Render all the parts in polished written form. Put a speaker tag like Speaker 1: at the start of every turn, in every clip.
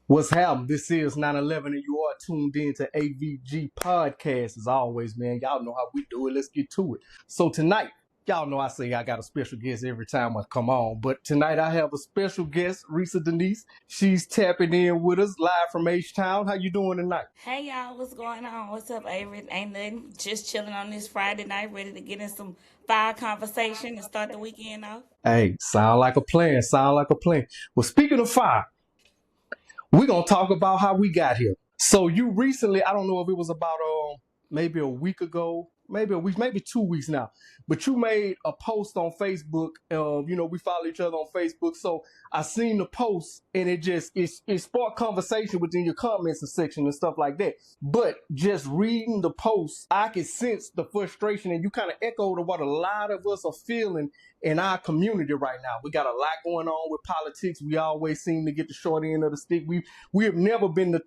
Speaker 1: What's happening? This is 911, and you are tuned in to AVG Podcast. As always, man, y'all know how we do it. Let's get to it. So tonight, y'all know I say I got a special guest every time I come on, but tonight I have a special guest, Resa Denise. She's tapping in with us live from H-Town. How you doing tonight?
Speaker 2: Hey y'all, what's going on? What's up, Avery? Ain't nothing. Just chilling on this Friday night, ready to get in some fire conversation and start the weekend off.
Speaker 1: Hey, sound like a plan. Sound like a plan. Well, speaking of fire, we're gonna talk about how we got here. So you recently, I don't know if it was about maybe a week ago, maybe a week, maybe 2 weeks now, but you made a post on Facebook. We follow each other on Facebook, so I seen the post and it sparked conversation within your comments section and stuff like that. But just reading the post, I could sense the frustration, and you kind of echoed what a lot of us are feeling in our community right now. We got a lot going on with politics. We always seem to get the short end of the stick. We have never been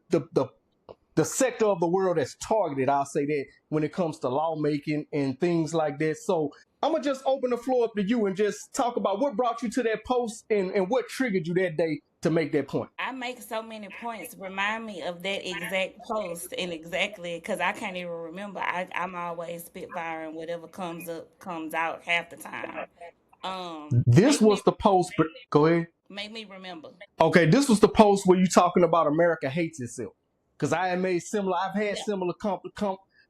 Speaker 1: the sector of the world that's targeted, I'll say that, when it comes to lawmaking and things like that. So I'm going to just open the floor up to you and just talk about what brought you to that post and what triggered you that day to make that point.
Speaker 2: I make so many points. Remind me of that exact post and exactly because I can't even remember. I'm always spitfiring whatever comes up, comes out half the time.
Speaker 1: This
Speaker 2: Make me
Speaker 1: was the post, but go ahead.
Speaker 2: make me remember.
Speaker 1: Okay, this was the post where you talking about America hates itself. Because I've had
Speaker 2: Yeah.
Speaker 1: similar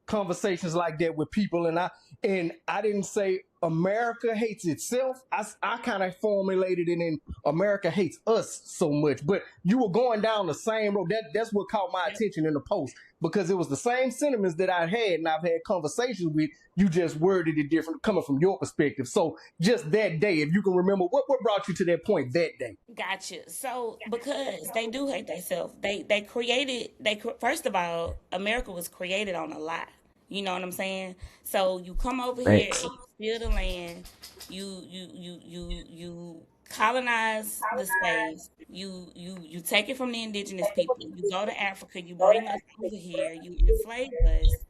Speaker 1: conversations like that with people, and I didn't say America hates itself. I kind of formulated it in America hates us so much. But you were going down the same road. That's what caught my attention in the post, because it was the same sentiments that I had, and I've had conversations with. You just worded it different, coming from your perspective. So just that day, if you can remember, what brought you to that point that day?
Speaker 2: Gotcha. So because they do hate themselves, first of all, America was created on a lie. You know what I'm saying? So you come over here and
Speaker 1: Thanks.
Speaker 2: you steal the land, you colonize the space, you take it from the indigenous people, you go to Africa, you bring us over here, you enslave us,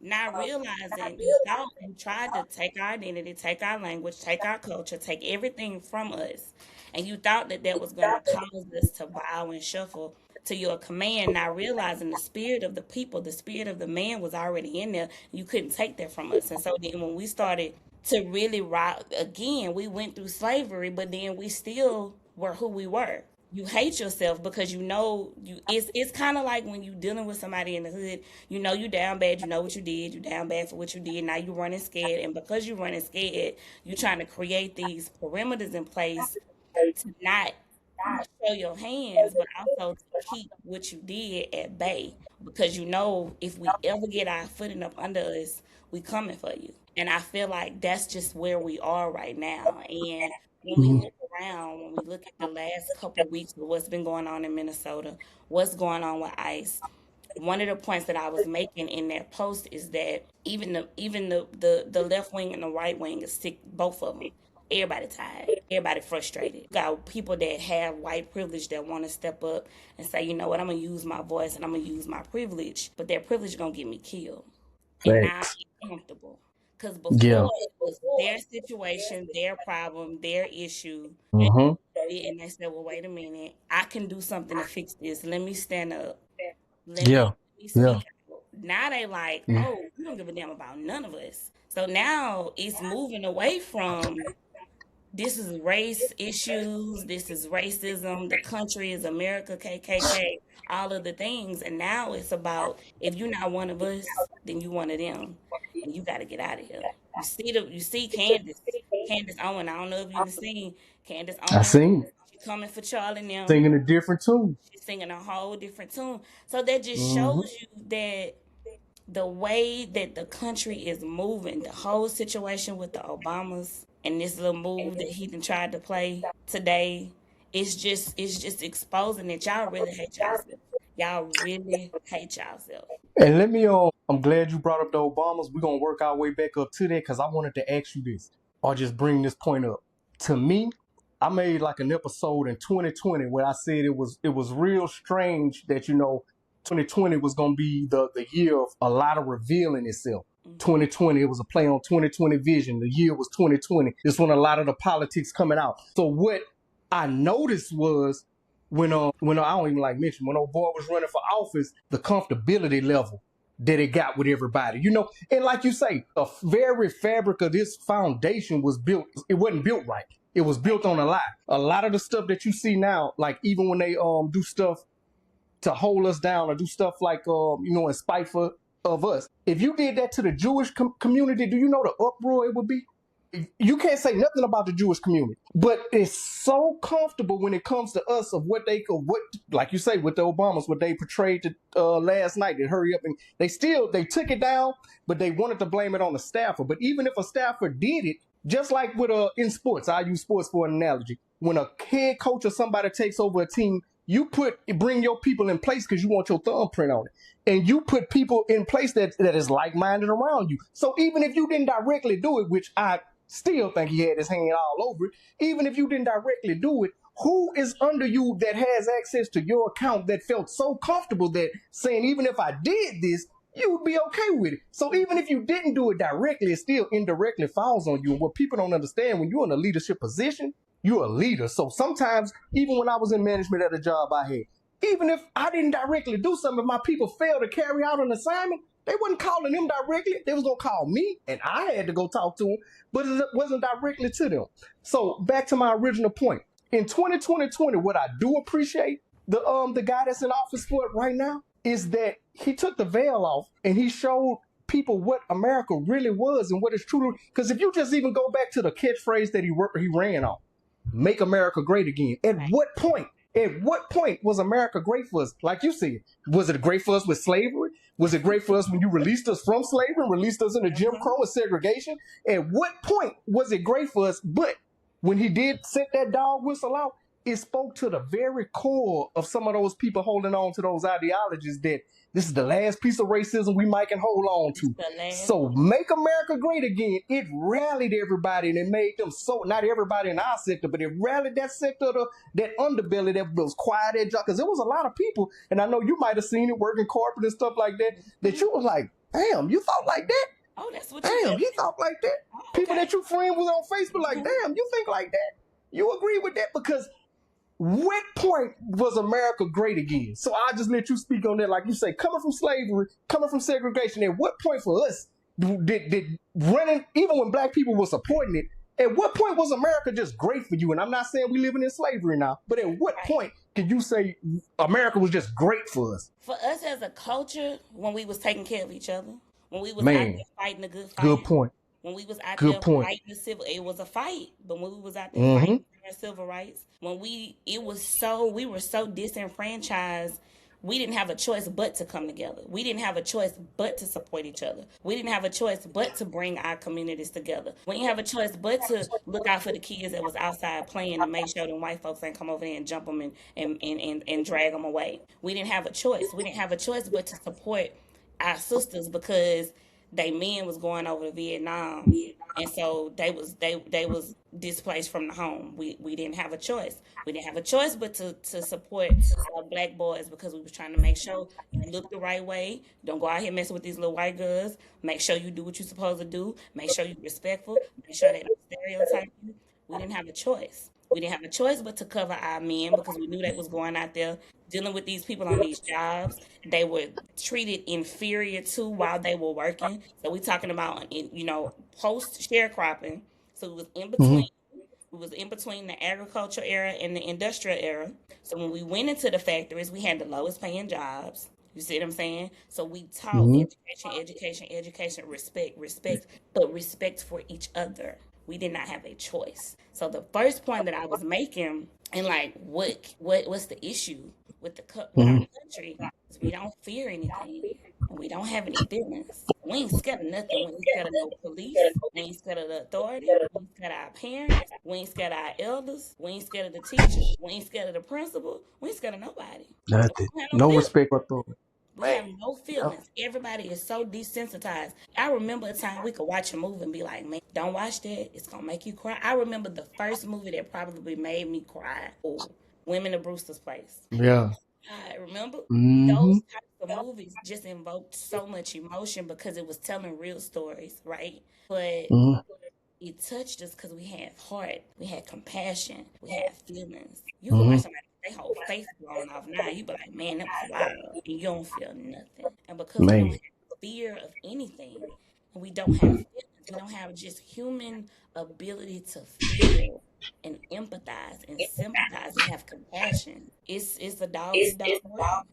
Speaker 2: not realizing you tried to take our identity, take our language, take our culture, take everything from us, and you thought that that was going to cause us to bow and shuffle to your command, not realizing the spirit of the people, the spirit of the man was already in there. You couldn't take that from us, and so then when we started to really rock again, we went through slavery, but then we still were who we were. You hate yourself because you know it's kind of like when you dealing with somebody in the hood, you know you down bad, you know what you did, you down bad for what you did, now you running scared, and because you running scared, you trying to create these perimeters in place to not show your hands, but also to keep what you did at bay. Because you know, if we ever get our footing up under us, we coming for you. And I feel like that's just where we are right now. And when we
Speaker 1: Mhm.
Speaker 2: look around, when we look at the last couple of weeks of what's been going on in Minnesota, what's going on with ICE, one of the points that I was making in that post is that even the left wing and the right wing is sick, both of them. Everybody tired. Everybody frustrated. Got people that have white privilege that want to step up and say, you know what, I'm gonna use my voice and I'm gonna use my privilege, but that privilege gonna get me killed. And now
Speaker 1: Thanks.
Speaker 2: I'm comfortable. Because
Speaker 1: Yeah.
Speaker 2: before it was their situation, their problem, their issue,
Speaker 1: Mm-hmm.
Speaker 2: and they said, well, wait a minute, I can do something to fix this. Let me stand up.
Speaker 1: Yeah.
Speaker 2: Let me
Speaker 1: Yeah.
Speaker 2: speak out. Now they like,
Speaker 1: Mm.
Speaker 2: oh, you don't give a damn about none of us. So now it's moving away from this is race issues, this is racism, the country is America, KKK, all of the things. And now it's about if you're not one of us, then you one of them. And you gotta get out of here. You see Candace Owen. I don't know if you've seen Candace
Speaker 1: I
Speaker 2: Owen.
Speaker 1: seen it.
Speaker 2: She coming for Charlie and them.
Speaker 1: Singing a different tune.
Speaker 2: She's singing a whole different tune. So that just
Speaker 1: Mm-hmm.
Speaker 2: shows you that the way that the country is moving, the whole situation with the Obamas and this little move that he done tried to play today, it's just exposing that y'all really hate yourself. Y'all really hate yourself.
Speaker 1: And I'm glad you brought up the Obamas. We're gonna work our way back up to that because I wanted to ask you this or just bring this point up. To me, I made like an episode in 2020 where I said it was real strange that 2020 was gonna be the year of a lot of revealing itself.
Speaker 2: Hmm.
Speaker 1: 2020, it was a play on 2020 vision. The year was 2020. It's when a lot of the politics coming out. So what I noticed was when I don't even like mention when old boy was running for office, the comfortability level that it got with everybody, and like you say, a very fabric of this foundation was built. It wasn't built right. It was built on a lie. A lot of the stuff that you see now, like even when they do stuff to hold us down or do stuff like in spite of us. If you did that to the Jewish community, do you know the uproar it would be? You can't say nothing about the Jewish community, but it's so comfortable when it comes to us of what like you say, with the Obamas, what they portrayed last night. They hurry up and they took it down, but they wanted to blame it on the staffer. But even if a staffer did it, just like with in sports, I use sports for an analogy. When a head coach or somebody takes over a team, you bring your people in place because you want your thumbprint on it. And you put people in place that is like-minded around you. So even if you didn't directly do it, which I still think he had his hand all over it, even if you didn't directly do it, who is under you that has access to your account that felt so comfortable that saying, even if I did this, you would be okay with it. So even if you didn't do it directly, it still indirectly falls on you. And what people don't understand, when you're in a leadership position, you're a leader. So sometimes, even when I was in management at a job I had, even if I didn't directly do something, if my people failed to carry out an assignment, they wasn't calling them directly. They was going to call me, and I had to go talk to them, but it wasn't directly to them. So back to my original point. In 2020, what I do appreciate, the guy that's in office for it right now, is that he took the veil off and he showed people what America really was and what it's true. Because if you just even go back to the catchphrase that he ran on, make America great again. At what point was America great for us? Like you said, was it great for us with slavery? Was it great for us when you released us from slavery, released us into Jim Crow and segregation? At what point was it great for us? But when he did set that dog whistle out, it spoke to the very core of some of those people holding on to those ideologies that this is the last piece of racism we might can hold on to. So make America great again. It rallied everybody and it made them not everybody in our sector, but it rallied that sector, that underbelly that was quiet at job. Because there was a lot of people, and I know you might have seen it working corporate and stuff like that, that you was like, damn, you thought like that?
Speaker 2: Oh, that's what
Speaker 1: you thought like that?
Speaker 2: Oh, okay.
Speaker 1: People that you friend with on Facebook, like, damn, you think like that? You agree with that? Because what point was America great again? So I'll just let you speak on that. Like you say, coming from slavery, coming from segregation, at what point for us did running, even when black people were supporting it, at what point was America just great for you? And I'm not saying we living in slavery now, but at what point can you say America was just great for us?
Speaker 2: For us as a culture, when we was taking care of each other, when we was out there fighting a good fight.
Speaker 1: Good point.
Speaker 2: When we was out there fighting the civil, it was a fight. But when we was out there fighting for civil rights, we were so disenfranchised, we didn't have a choice but to come together. We didn't have a choice but to support each other. We didn't have a choice but to bring our communities together. We didn't have a choice but to look out for the kids that was outside playing and make sure them white folks ain't come over there and jump them and drag them away. We didn't have a choice. We didn't have a choice but to support our sisters because they men was going over to Vietnam, and so they was displaced from the home. We didn't have a choice. We didn't have a choice but to support our black boys because we was trying to make sure you look the right way. Don't go out here messing with these little white girls. Make sure you do what you're supposed to do. Make sure you're respectful. Make sure they don't stereotype you. We didn't have a choice. We didn't have a choice but to cover our men because we knew they was going out there dealing with these people on these jobs. They were treated inferior to while they were working. So we talking about, post sharecropping. So it was in between. It was in between the agriculture era and the industrial era. So when we went into the factories, we had the lowest paying jobs. You see what I'm saying? So we taught education, respect, but respect for each other. We did not have a choice. So the first point that I was making, and like, what's the issue with our country? Is we don't fear anything. And we don't have any feelings. We ain't scared of nothing. We ain't scared of no police. We ain't scared of the authority. We ain't scared of our parents. We ain't scared of our elders. We ain't scared of the teachers. We ain't scared of the principal. We ain't scared of nobody.
Speaker 1: Nothing. No respect for authority.
Speaker 2: We have no feelings. Everybody is so desensitized. I remember a time we could watch a movie and be like, man, don't watch that. It's going to make you cry. I remember the first movie that probably made me cry. Women of Brewster's Place.
Speaker 1: Yeah.
Speaker 2: I remember those types of movies just invoked so much emotion because it was telling real stories, right? But it touched us because we had heart, we had compassion, we had feelings. You can watch somebody they whole face blown off. Now you be like, man, that was wild, and you don't feel nothing. And because we don't
Speaker 1: Man,
Speaker 2: have fear of anything, and we don't have feelings, we don't have just human ability to feel and empathize and sympathize and have compassion. It's a dog eat dog world.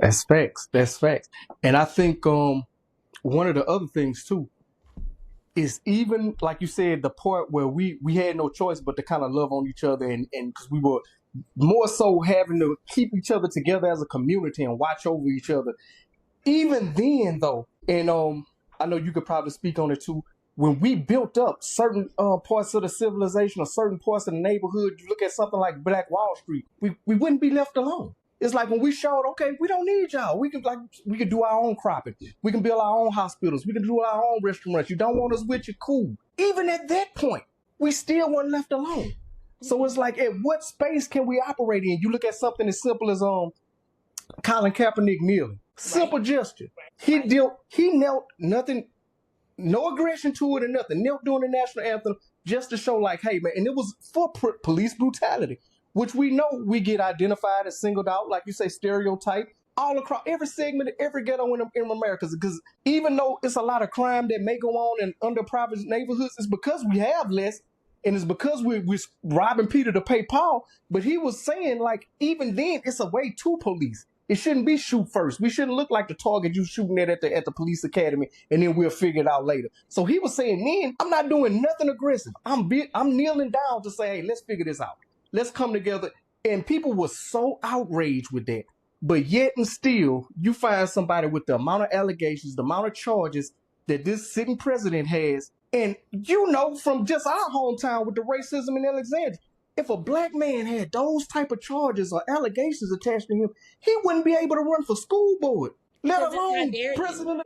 Speaker 1: that's facts. That's facts. And I think one of the other things too is, even like you said, the part where we had no choice but to kind of love on each other, and because we were more so having to keep each other together as a community and watch over each other. Even then, though, and I know you could probably speak on it too. When we built up certain parts of the civilization or certain parts of the neighborhood, you look at something like Black Wall Street, we wouldn't be left alone. It's like when we showed, okay, we don't need y'all. We can do our own cropping. We can build our own hospitals. We can do our own restaurants. You don't want us with you, cool. Even at that point, we still weren't left alone. So it's like, at what space can we operate in? You look at something as simple as Colin Kaepernick kneeling. Simple gesture. He knelt, nothing, no aggression to it or nothing. Knelt during the national anthem just to show, like, hey man, and it was for police brutality, which we know we get identified as, singled out, like you say, stereotype all across every segment, every ghetto in America. Because even though it's a lot of crime that may go on in underprivileged neighborhoods, it's because we have less. And it's because we're robbing Peter to pay Paul. But he was saying, like, even then, it's a way to police. It shouldn't be shoot first. We shouldn't look like the target you shooting at the police academy, and then we'll figure it out later. So he was saying, then I'm not doing nothing aggressive. I'm kneeling down to say, hey, let's figure this out. Let's come together. And people were so outraged with that. But yet and still, you find somebody with the amount of allegations, the amount of charges that this sitting president has. And you know, from just our hometown with the racism in Alexandria, if a black man had those type of charges or allegations attached to him, he wouldn't be able to run for school board, let alone president.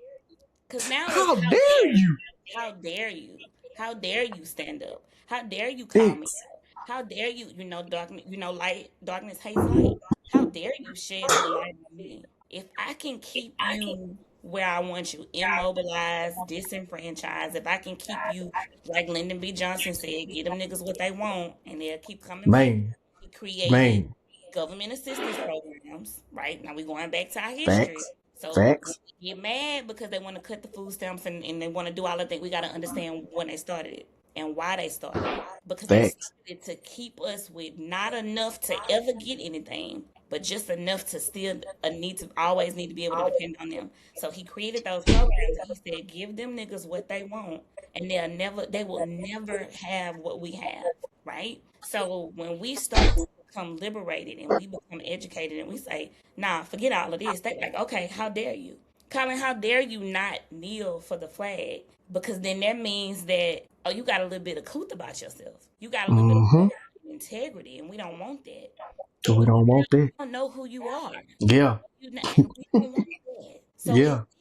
Speaker 2: Because now,
Speaker 1: how dare you?
Speaker 2: How dare you? How dare you stand up? How dare you call me out? How dare you? Darkness hates light. How dare you shed the light on me? If I can keep you where I want you, immobilized, disenfranchised, if I can keep you, like Lyndon B. Johnson said, get them niggas what they want, and they'll keep coming back. He created government assistance programs, right? Now we're going back to our history. So we get mad because they want to cut the food stamps and they want to do all the things. We got to understand when they started it and why they started it. Because they started it to keep us with not enough to ever get anything, but just enough to still always need to be able to depend on them. So he created those programs and he said, give them niggas what they want, and they will never have what we have, right? So when we start to become liberated and we become educated and we say, nah, forget all of this, they're like, okay, how dare you? Colin, how dare you not kneel for the flag? Because then that means that, oh, you got a little bit of couth about yourself. You got a little bit of integrity, and we don't want that.
Speaker 1: So we don't want that.
Speaker 2: We don't know who you are.
Speaker 1: Yeah.
Speaker 2: We don't want that. So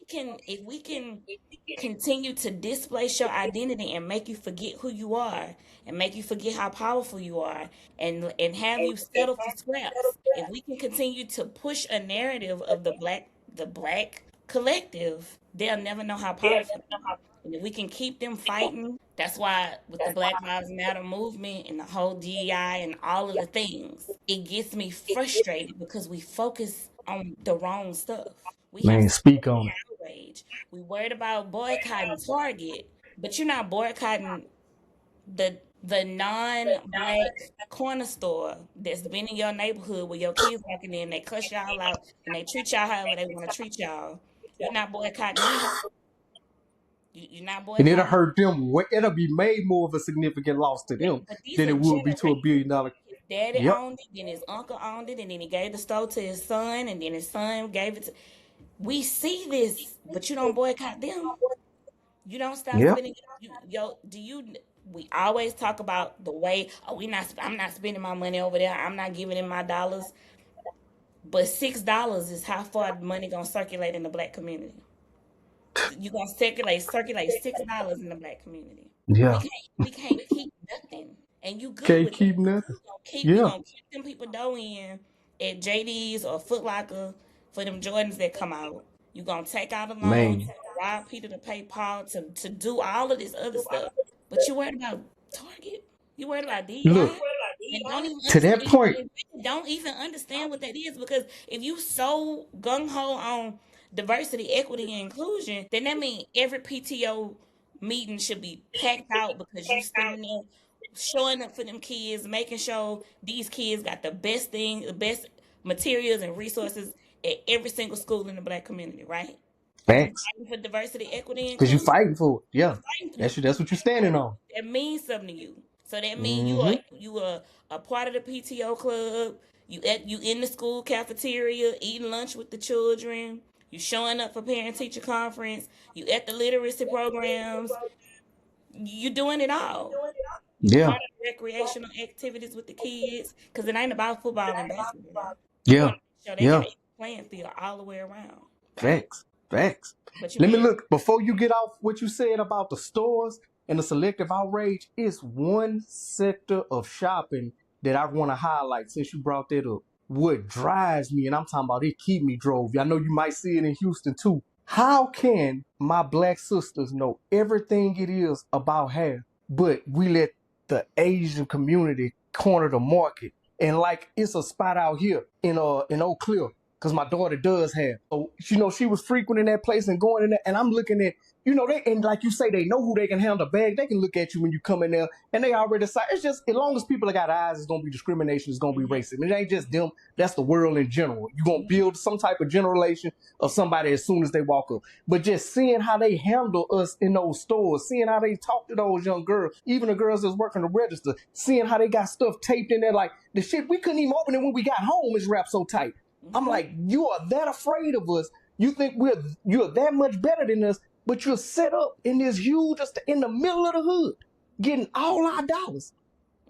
Speaker 2: if we can continue to displace your identity and make you forget who you are and make you forget how powerful you are and have you settle for scraps, if we can continue to push a narrative of the black collective, they'll never know how powerful. And if we can keep them fighting, that's why with the Black Lives Matter movement and the whole DEI and all of the things, it gets me frustrated because we focus on the wrong stuff.
Speaker 1: Speak on it.
Speaker 2: Outrage. We worried about boycotting Target, but you're not boycotting the non-black corner store that's been in your neighborhood where your kids walking in, they cuss y'all out and they treat y'all however they want to treat y'all. You're not boycotting them. You're not boycotting.
Speaker 1: And it'll hurt them. It'll be made more of a significant loss to them than it would be to $1 billion.
Speaker 2: His daddy owned it, then his uncle owned it, and then he gave the store to his son, and then his son gave it to. We see this, but you don't boycott them. You don't stop spending. We always talk about the way, I'm not spending my money over there. I'm not giving him my dollars. But $6 is how far the money gonna circulate in the black community. You're gonna circulate $6 in the black community.
Speaker 1: Yeah.
Speaker 2: We can't keep nothing. And you good
Speaker 1: can't
Speaker 2: with
Speaker 1: keep nothing.
Speaker 2: You're gonna keep them people dough in at JD's or Foot Locker for them Jordans that come out. You're gonna take out a loan, rob Peter to pay Paul to do all of this other stuff. But you worried about Target? You worried about DEI? and don't even
Speaker 1: To that
Speaker 2: understand,
Speaker 1: point,
Speaker 2: and don't even understand what that is. Because if you so gung ho on diversity, equity, and inclusion, then that means every PTO meeting should be packed out because you standing there showing up for them kids, making sure these kids got the best thing, the best materials and resources at every single school in the Black community, right? Because you
Speaker 1: facts.
Speaker 2: fighting for diversity, equity, and
Speaker 1: Because you
Speaker 2: inclusion.
Speaker 1: fighting for it.
Speaker 2: You
Speaker 1: Yeah.
Speaker 2: fighting, you
Speaker 1: That's what you're
Speaker 2: fighting for
Speaker 1: standing
Speaker 2: it.
Speaker 1: on.
Speaker 2: That means something to you. So that means
Speaker 1: Mm-hmm.
Speaker 2: you are a part of the PTO club. You in the school cafeteria eating lunch with the children. You showing up for parent teacher conference. You at the literacy programs. You doing it all. You
Speaker 1: Yeah.
Speaker 2: part of the recreational activities with the kids because it ain't about football and basketball. You
Speaker 1: Yeah.
Speaker 2: want to make sure they got
Speaker 1: Yeah.
Speaker 2: a playing field all the way around.
Speaker 1: Facts. Facts.
Speaker 2: But you
Speaker 1: Let me
Speaker 2: mean
Speaker 1: look before you get off what you said about the stores and the selective outrage. It's one sector of shopping that I want to highlight since you brought that up. What drives me, and I'm talking about it keep me drove. I know you might see it in Houston too. How can my Black sisters know everything it is about hair, but we let the Asian community corner the market? And like it's a spot out here in Oak Cliff, because my daughter does have. So, she was frequenting that place and going in there, and I'm looking at, they, and like you say, they know who they can handle the bag. They can look at you when you come in there, and they already decide. It's just, as long as people that got eyes, it's going to be discrimination, it's going to be racism. It ain't just them, that's the world in general. You're going to build some type of generalization of somebody as soon as they walk up. But just seeing how they handle us in those stores, seeing how they talk to those young girls, even the girls that's working the register, seeing how they got stuff taped in there, like the shit, we couldn't even open it when we got home, is wrapped so tight. I'm like, you are that afraid of us. You think you're that much better than us, but you're set up in this huge, just in the middle of the hood, getting all our dollars.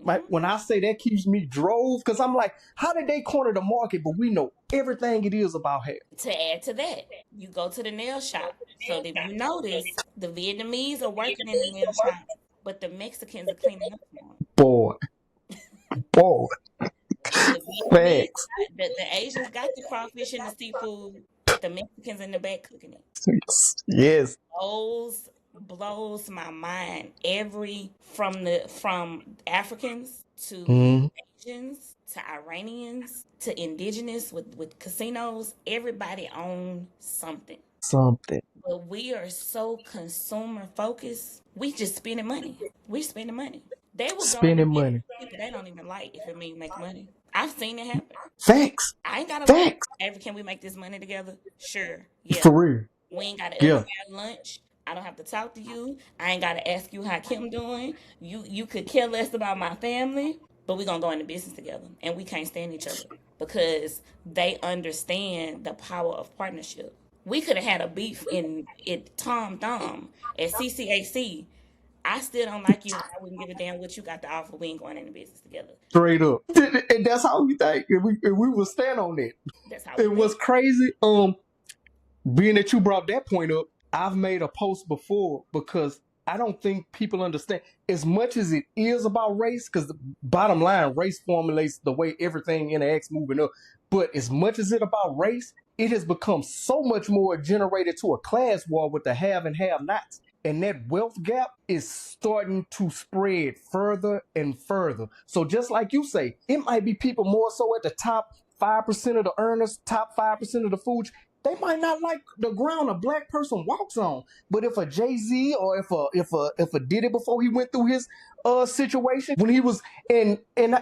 Speaker 1: Right? When I say that keeps me drove, because I'm like, how did they corner the market, but we know everything it is about hair?
Speaker 2: To add to that, you go to the nail shop. So if you notice, the Vietnamese are working in the nail shop, but the Mexicans are cleaning up for them.
Speaker 1: Boy, boy,
Speaker 2: The Vietnamese,
Speaker 1: facts.
Speaker 2: the Asians got the crawfish and the seafood, but the Mexicans in the back cooking it.
Speaker 1: Yes.
Speaker 2: Blows my mind. From Africans to
Speaker 1: Mm,
Speaker 2: Asians to Iranians to indigenous with casinos, everybody owns something.
Speaker 1: something.
Speaker 2: But we are so consumer focused. We just spending money. We spending money. They will go and
Speaker 1: Spending
Speaker 2: invest
Speaker 1: money.
Speaker 2: in people they don't even like if it means make money. I've seen it happen.
Speaker 1: Facts.
Speaker 2: I ain't gotta like.
Speaker 1: Facts.
Speaker 2: Hey, can we make this money together? Sure. Yeah.
Speaker 1: For real.
Speaker 2: We ain't gotta ever
Speaker 1: Yeah.
Speaker 2: have lunch. I don't have to talk to you. I ain't gotta ask you how Kim doing. You could care less about my family, but we gonna go into business together, and we can't stand each other because they understand the power of partnership. We could have had a beef in it Tom Thumb at CCAC. I still don't like you. I wouldn't give a damn what you got to offer. We ain't going into business together.
Speaker 1: Straight up. And that's how we think. And we will stand on that.
Speaker 2: That's how we
Speaker 1: And what's
Speaker 2: think.
Speaker 1: crazy, being that you brought that point up, I've made a post before because I don't think people understand as much as it is about race, because the bottom line, race formulates the way everything interacts moving up. But as much as it about race, it has become so much more generated to a class war with the have and have nots. And that wealth gap is starting to spread further and further. So just like you say, it might be people more so at the top 5% of the earners, top 5% of the food. They might not like the ground a Black person walks on, but if a Jay-Z or if a did it before he went through his situation when he was and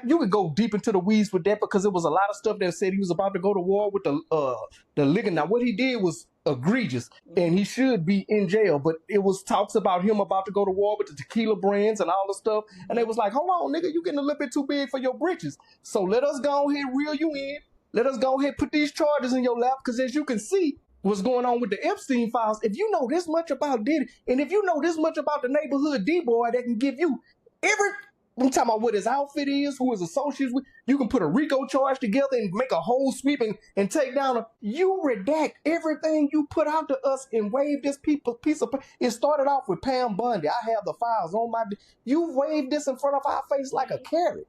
Speaker 1: you could go deep into the weeds with that, because it was a lot of stuff that said he was about to go to war with the Liga. Now what he did was egregious, and he should be in jail. But it was talks about him about to go to war with the tequila brands and all the stuff, and they was like, "Hold on, nigga, you getting a little bit too big for your britches. So let us go ahead reel you in." Let us go ahead and put these charges in your lap, because as you can see, what's going on with the Epstein files, if you know this much about Diddy, and if you know this much about the neighborhood D-boy that can give you every, I'm talking about what his outfit is, who his associates with, you can put a RICO charge together and make a whole sweep and take down you redact everything you put out to us and wave this piece of, it started off with Pam Bundy. I have the files on my, you waved this in front of our face like a carrot.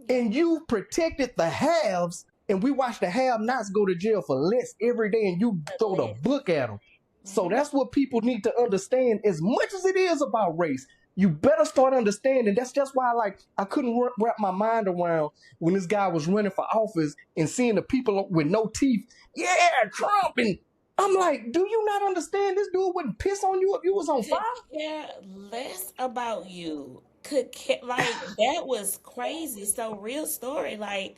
Speaker 1: And you protected the haves, and we watch the have-nots go to jail for less every day, and you throw the book at them. So that's what people need to understand. As much as it is about race, You better start understanding. That's just why, like, I couldn't wrap my mind around when this guy was running for office and seeing the people with no teeth. Yeah, Trump. And I'm like, do you not understand? This dude wouldn't piss on you if you was on fire.
Speaker 2: Could care less about you. Could care, like that was crazy. So real story. Like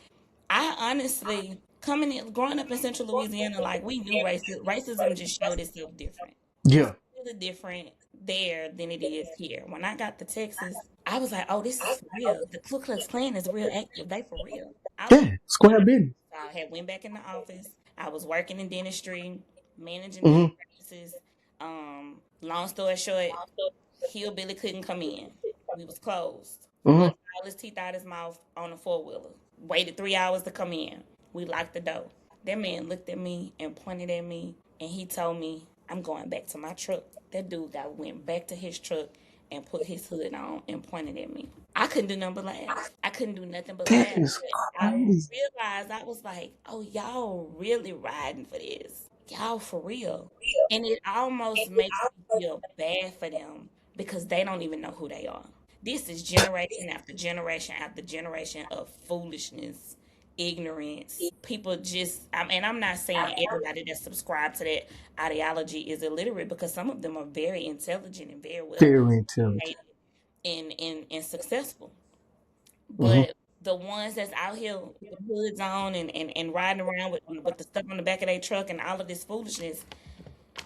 Speaker 2: I honestly coming in, growing up in Central Louisiana, like we knew racism just showed itself different. It's
Speaker 1: Yeah,
Speaker 2: really different there than it is here. When I got to Texas, I was like, oh, this is for real. The Ku Klux Klan is real active. They for real. I was
Speaker 1: yeah, square business.
Speaker 2: I had went back in the office. I was working in dentistry, managing dental
Speaker 1: Mm-hmm,
Speaker 2: practices. Long story short, Hillbilly couldn't come in. We was closed.
Speaker 1: mm-hmm.
Speaker 2: Busted all his teeth out his mouth on a four-wheeler. Waited 3 hours to come in. We locked the door. That man looked at me and pointed at me, and he told me, "I'm going back to my truck." That dude got went back to his truck and put his hood on and pointed at me. I couldn't do nothing but laugh. I couldn't do nothing but
Speaker 1: That
Speaker 2: laugh.
Speaker 1: is
Speaker 2: I
Speaker 1: crazy.
Speaker 2: realized I was like, "Oh, y'all really riding for this? Y'all for real?" And it almost makes me feel bad for them because they don't even know who they are. This is generation after generation after generation of foolishness, ignorance. People just, I mean, I'm not saying everybody that subscribed to that ideology is illiterate because some of them are very intelligent and very well
Speaker 1: Very intelligent.
Speaker 2: educated and successful.
Speaker 1: Mm-hmm.
Speaker 2: But the ones that's out here with hoods on and riding around with the stuff on the back of their truck and all of this foolishness,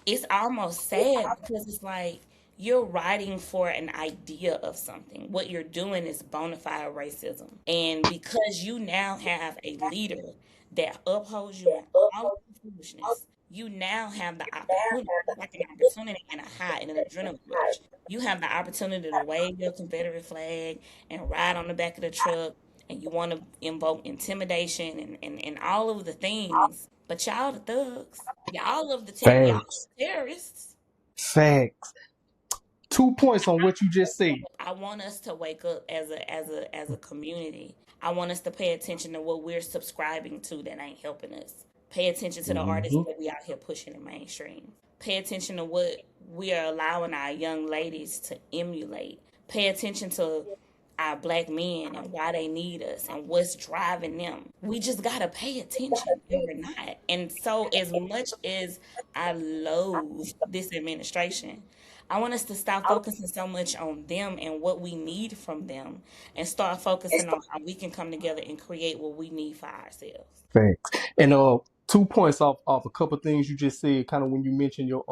Speaker 2: it's almost sad because it's like you're writing for an idea of something. What you're doing is bona fide racism. And because you now have a leader that upholds you in all of the foolishness, you now have the opportunity, like an opportunity and a high and an adrenaline rush. You have the opportunity to wave your Confederate flag and ride on the back of the truck, and you want to invoke intimidation and all of the things. But y'all the thugs. Y'all
Speaker 1: Facts.
Speaker 2: the terrorists.
Speaker 1: Facts. 2 points on what you just said.
Speaker 2: I want us to wake up as a community. I want us to pay attention to what we're subscribing to that ain't helping us. Pay attention to the artists
Speaker 1: Mm-hmm.
Speaker 2: that we out here pushing in mainstream. Pay attention to what we are allowing our young ladies to emulate. Pay attention to our black men and why they need us and what's driving them. We just gotta pay attention and we're not. And so as much as I loathe this administration, I want us to stop focusing so much on them and what we need from them and start focusing on how we can come together and create what we need for ourselves.
Speaker 1: Facts. And 2 points off a couple things you just said, kind of when you mentioned your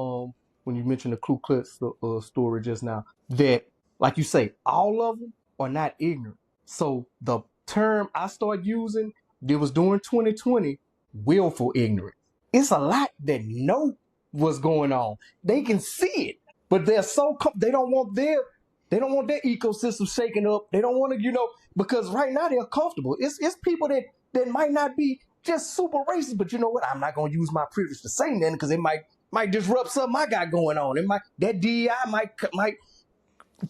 Speaker 1: when you mentioned the Ku Klux story just now. That, like you say, all of them are not ignorant. So the term I started using, it was during 2020, willful ignorance. It's a lot that know what's going on. They can see it, but they're so they don't want their ecosystem shaken up. They don't want to, because right now they're comfortable. It's people that might not be just super racist, but you know what? I'm not gonna use my privilege to say nothing because it might disrupt something I got going on. It might that DEI might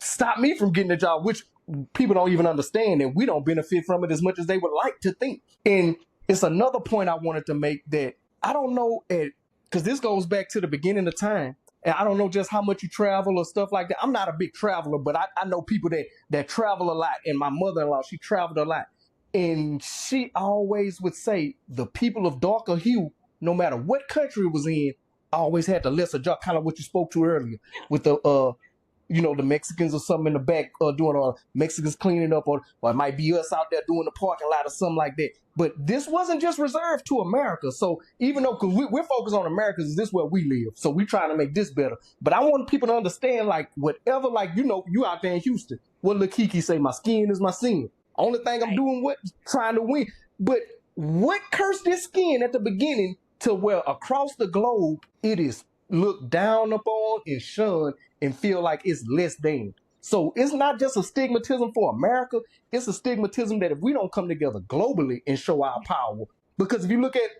Speaker 1: stop me from getting a job, which people don't even understand, and we don't benefit from it as much as they would like to think. And it's another point I wanted to make that I don't know, because this goes back to the beginning of time. And I don't know just how much you travel or stuff like that. I'm not a big traveler, but I know people that travel a lot. And my mother-in-law, she traveled a lot. And she always would say the people of darker hue, no matter what country it was in, always had the lesser job, kind of what you spoke to earlier with the Mexicans or something in the back doing Mexicans cleaning up, or it might be us out there doing the parking lot or something like that. But this wasn't just reserved to America. So even though, because we're focused on America, is this where we live? So we're trying to make this better. But I want people to understand, like, whatever, like, you out there in Houston, what Lil Kiki say, my skin is my sin. Only thing I'm doing, trying to win. But what cursed this skin at the beginning to where across the globe it is looked down upon and shunned and feel like it's less than. So it's not just a stigmatism for America. It's a stigmatism that if we don't come together globally and show our power, because if you look at,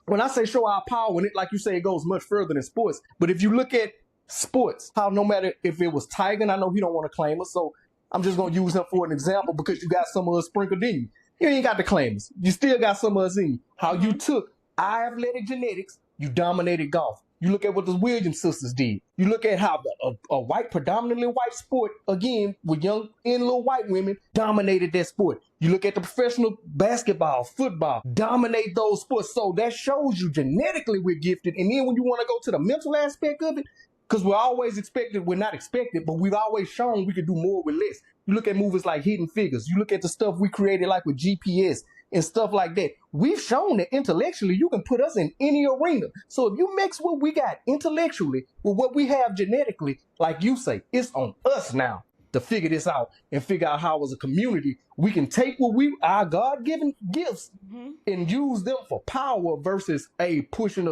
Speaker 1: when I say show our power, when it, like you say, it goes much further than sports. But if you look at sports, how no matter if it was Tiger, and I know he don't want to claim us, so I'm just going to use him for an example because you got some of us sprinkled in you. You ain't got the claimers. You still got some of us in you. How you took athletic genetics, you dominated golf. You look at what the Williams sisters did. You look at how a white, predominantly white sport, again, with young and little white women, dominated that sport. You look at the professional basketball, football, dominate those sports. So that shows you genetically we're gifted. And then when you want to go to the mental aspect of it, because we're not expected, but we've always shown we could do more with less. You look at movies like Hidden Figures. You look at the stuff we created like with GPS and stuff like that. We've shown that intellectually you can put us in any arena. So if you mix what we got intellectually with what we have genetically, like you say, it's on us now to figure this out and figure out how as a community we can take our God-given gifts and use them for power versus pushing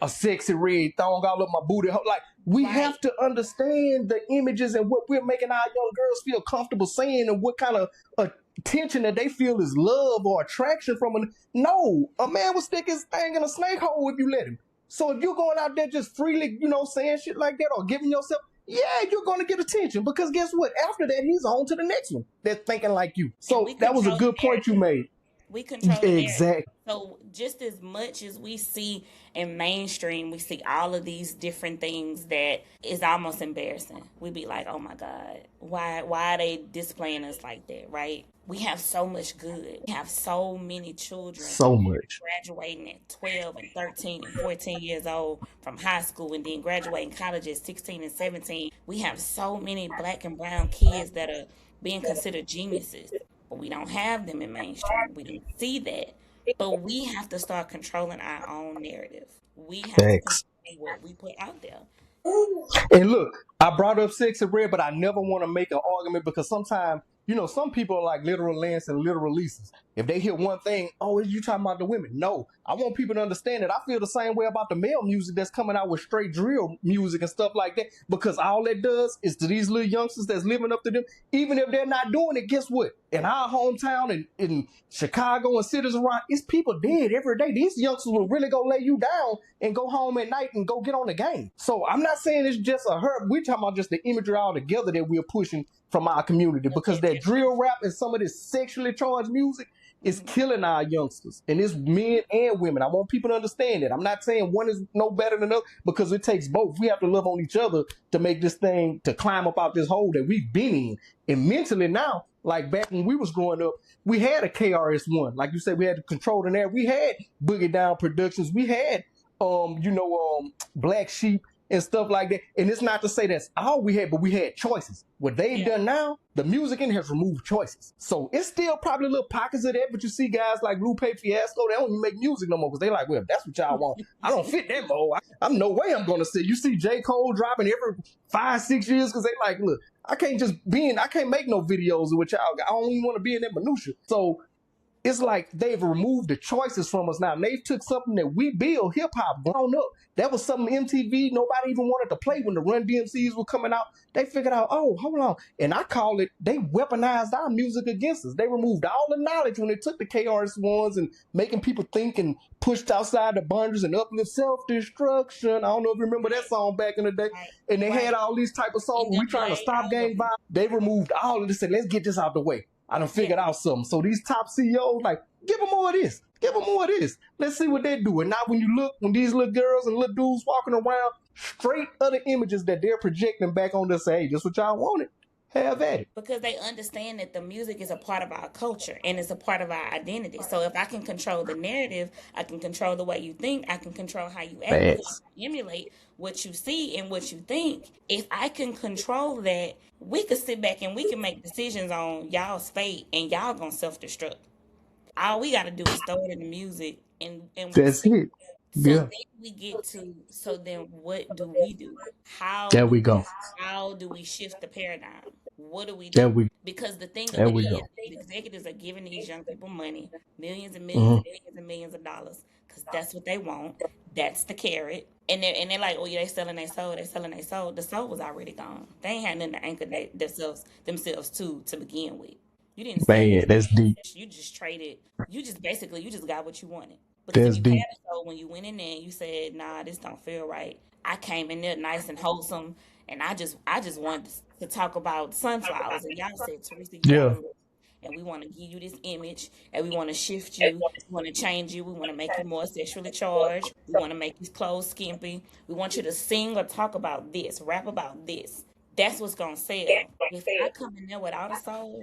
Speaker 1: a sexy red thong all up my booty. Like, we have to understand the images and what we're making our young girls feel comfortable saying and what kind of attention that they feel is love or attraction from no, a man will stick his thing in a snake hole if you let him. So if you're going out there just freely, saying shit like that or giving yourself, you're going to get attention, because guess what? After that, he's on to the next one that's thinking like you. So that was a good point you made.
Speaker 2: We control the narrative.
Speaker 1: Exactly.
Speaker 2: So just as much as we see in mainstream, we see all of these different things that is almost embarrassing. We be like, oh my God, why are they displaying us like that, right? We have so much good. We have so many children.
Speaker 1: So much.
Speaker 2: Graduating at 12 and 13 and 14 years old from high school, and then graduating college at 16 and 17. We have so many black and brown kids that are being considered geniuses. But we don't have them in mainstream. We don't see that. But we have to start controlling our own narrative. We have to control what we put out there.
Speaker 1: And look, I brought up Sexy Red, but I never want to make an argument, because sometimes, some people are like literal Lance and literal Lisa's. If they hear one thing, oh, you talking about the women? No, I want people to understand that I feel the same way about the male music that's coming out with straight drill music and stuff like that, because all that does is to these little youngsters that's living up to them, even if they're not doing it, guess what? In our hometown and in Chicago and cities around, it's people dead every day. These youngsters will really go lay you down and go home at night and go get on the game. So I'm not saying it's just a hurt. We're talking about just the imagery altogether that we're pushing from our community, because that drill rap and some of this sexually charged music is killing our youngsters, and it's men and women. I want people to understand that. I'm not saying one is no better than the other, because it takes both. We have to love on each other to make this thing, to climb up out this hole that we've been in. And mentally now, like back when we was growing up, we had a KRS-One. Like you said, we had to control the air. We had Boogie Down Productions. We had, Black Sheep and stuff like that. And it's not to say that's all we had, but we had choices. What they've done now, the music in has removed choices. So it's still probably little pockets of that, but you see guys like Lupe Fiasco, they don't even make music no more, because they like, well, if that's what y'all want, I don't fit that mold. I'm no way I'm going to sit. You see J. Cole dropping every 5-6 years, because they like, look, I can't make no videos with y'all. I don't even want to be in that minutia. So it's like they've removed the choices from us now. And they took something that we build, hip hop, grown up. That was something MTV, nobody even wanted to play when the Run DMCs were coming out. They figured out, oh, hold on. And I call it, they weaponized our music against us. They removed all the knowledge when they took the KRS-Ones and making people think and pushed outside the boundaries and uplift self-destruction. I don't know if you remember that song back in the day. And they had all these type of songs. We trying to stop gang violence. They removed all of this and let's get this out the way. I done figured out something. So these top CEOs, like, give them more of this. Give them more of this. Let's see what they do. And now when these little girls and little dudes walking around, straight other images that they're projecting back on us, say, hey, this what y'all wanted. Have at it.
Speaker 2: Because they understand that the music is a part of our culture and it's a part of our identity. So if I can control the narrative, I can control the way you think, I can control how you act, emulate what you see and what you think. If I can control that, we could sit back and we can make decisions on y'all's fate, and y'all gonna self-destruct. All we gotta do is throw it in the music, and
Speaker 1: that's it.
Speaker 2: So then we get to, so then what do we do?
Speaker 1: There we go.
Speaker 2: How do we shift the paradigm? What do we do? Because the thing of it is, the executives are giving these young people money, millions and millions and millions and millions of dollars, because that's what they want. That's the carrot. And they're like, oh yeah, they selling their soul. The soul was already gone. They ain't had nothing to anchor themselves to begin with. You didn't say
Speaker 1: that's deep.
Speaker 2: You just traded. You just got what you wanted. Because if you had a soul when you went in there and you said, nah, this don't feel right. I came in there nice and wholesome, and I just wanted to talk about sunflowers, and y'all said, Teresa, and we want to give you this image, and we want to shift you, we want to change you, we want to make you more sexually charged, we want to make you clothes skimpy, we want you to sing or talk about this, rap about this. That's what's gonna sell. If I come in there without a soul,